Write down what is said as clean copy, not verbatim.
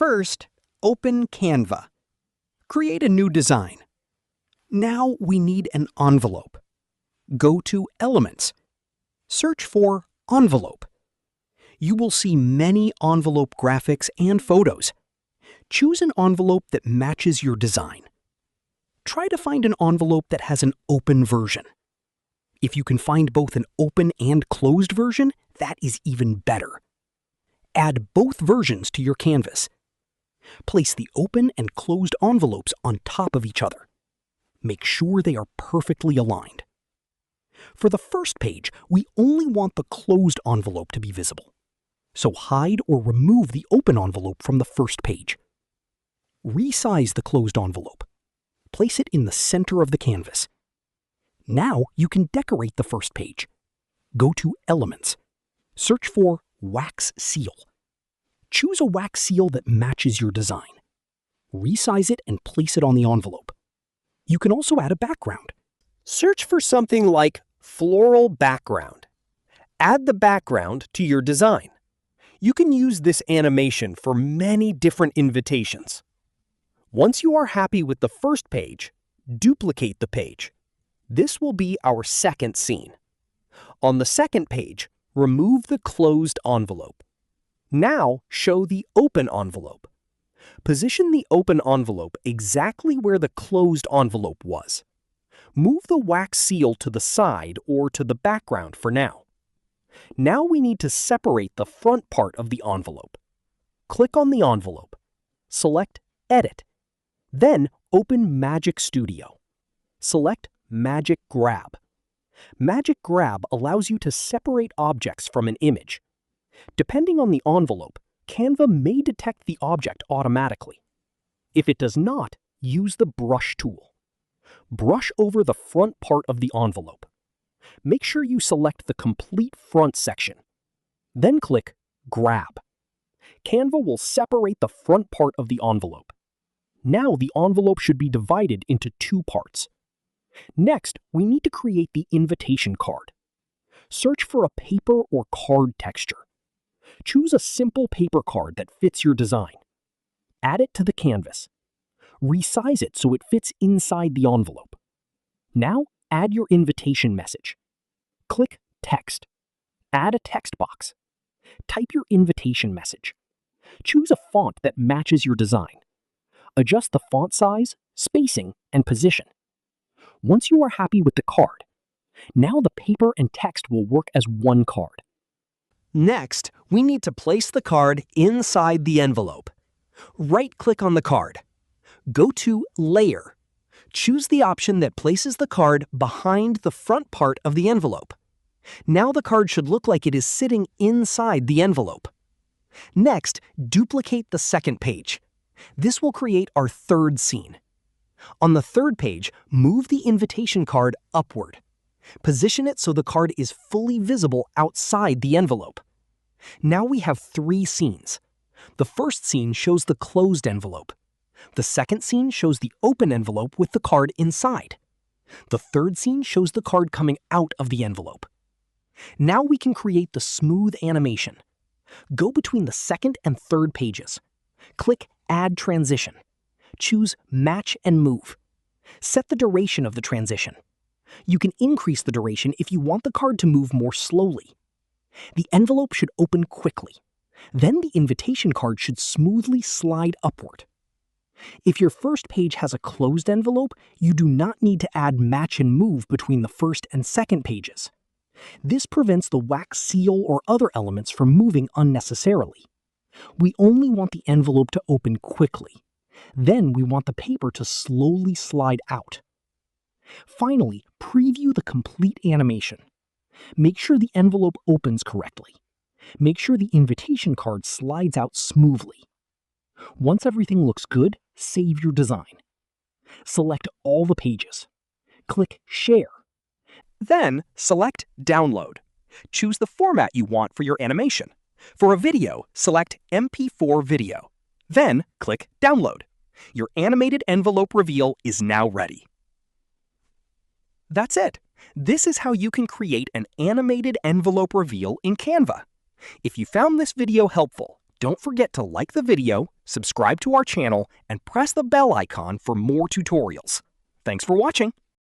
First, open Canva. Create a new design. Now we need an envelope. Go to Elements. Search for Envelope. You will see many envelope graphics and photos. Choose an envelope that matches your design. Try to find an envelope that has an open version. If you can find both an open and closed version, that is even better. Add both versions to your canvas. Place the open and closed envelopes on top of each other. Make sure they are perfectly aligned. For the first page, we only want the closed envelope to be visible. So hide or remove the open envelope from the first page. Resize the closed envelope. Place it in the center of the canvas. Now you can decorate the first page. Go to Elements. Search for Wax Seal. Choose a wax seal that matches your design. Resize it and place it on the envelope. You can also add a background. Search for something like floral background. Add the background to your design. You can use this animation for many different invitations. Once you are happy with the first page, duplicate the page. This will be our second scene. On the second page, remove the closed envelope. Now show the open envelope. Position the open envelope exactly where the closed envelope was. Move the wax seal to the side or to the background for now. Now we need to separate the front part of the envelope. Click on the envelope. Select Edit. Then open Magic Studio. Select Magic Grab. Magic Grab allows you to separate objects from an image. Depending on the envelope, Canva may detect the object automatically. If it does not, use the Brush tool. Brush over the front part of the envelope. Make sure you select the complete front section. Then click Grab. Canva will separate the front part of the envelope. Now the envelope should be divided into two parts. Next, we need to create the invitation card. Search for a paper or card texture. Choose a simple paper card that fits your design. Add it to the canvas. Resize it so it fits inside the envelope. Now, add your invitation message. Click Text. Add a text box. Type your invitation message. Choose a font that matches your design. Adjust the font size, spacing, and position. Once you are happy with the card, now the paper and text will work as one card. Next, we need to place the card inside the envelope. Right-click on the card. Go to Layer. Choose the option that places the card behind the front part of the envelope. Now the card should look like it is sitting inside the envelope. Next, duplicate the second page. This will create our third scene. On the third page, move the invitation card upward. Position it so the card is fully visible outside the envelope. Now we have three scenes. The first scene shows the closed envelope. The second scene shows the open envelope with the card inside. The third scene shows the card coming out of the envelope. Now we can create the smooth animation. Go between the second and third pages. Click Add Transition. Choose Match and Move. Set the duration of the transition. You can increase the duration if you want the card to move more slowly. The envelope should open quickly. Then the invitation card should smoothly slide upward. If your first page has a closed envelope, you do not need to add Match and Move between the first and second pages. This prevents the wax seal or other elements from moving unnecessarily. We only want the envelope to open quickly. Then we want the paper to slowly slide out. Finally, preview the complete animation. Make sure the envelope opens correctly. Make sure the invitation card slides out smoothly. Once everything looks good, save your design. Select all the pages. Click Share. Then select Download. Choose the format you want for your animation. For a video, select MP4 Video. Then click Download. Your animated envelope reveal is now ready. That's it. This is how you can create an animated envelope reveal in Canva. If you found this video helpful, don't forget to like the video, subscribe to our channel, and press the bell icon for more tutorials. Thanks for watching!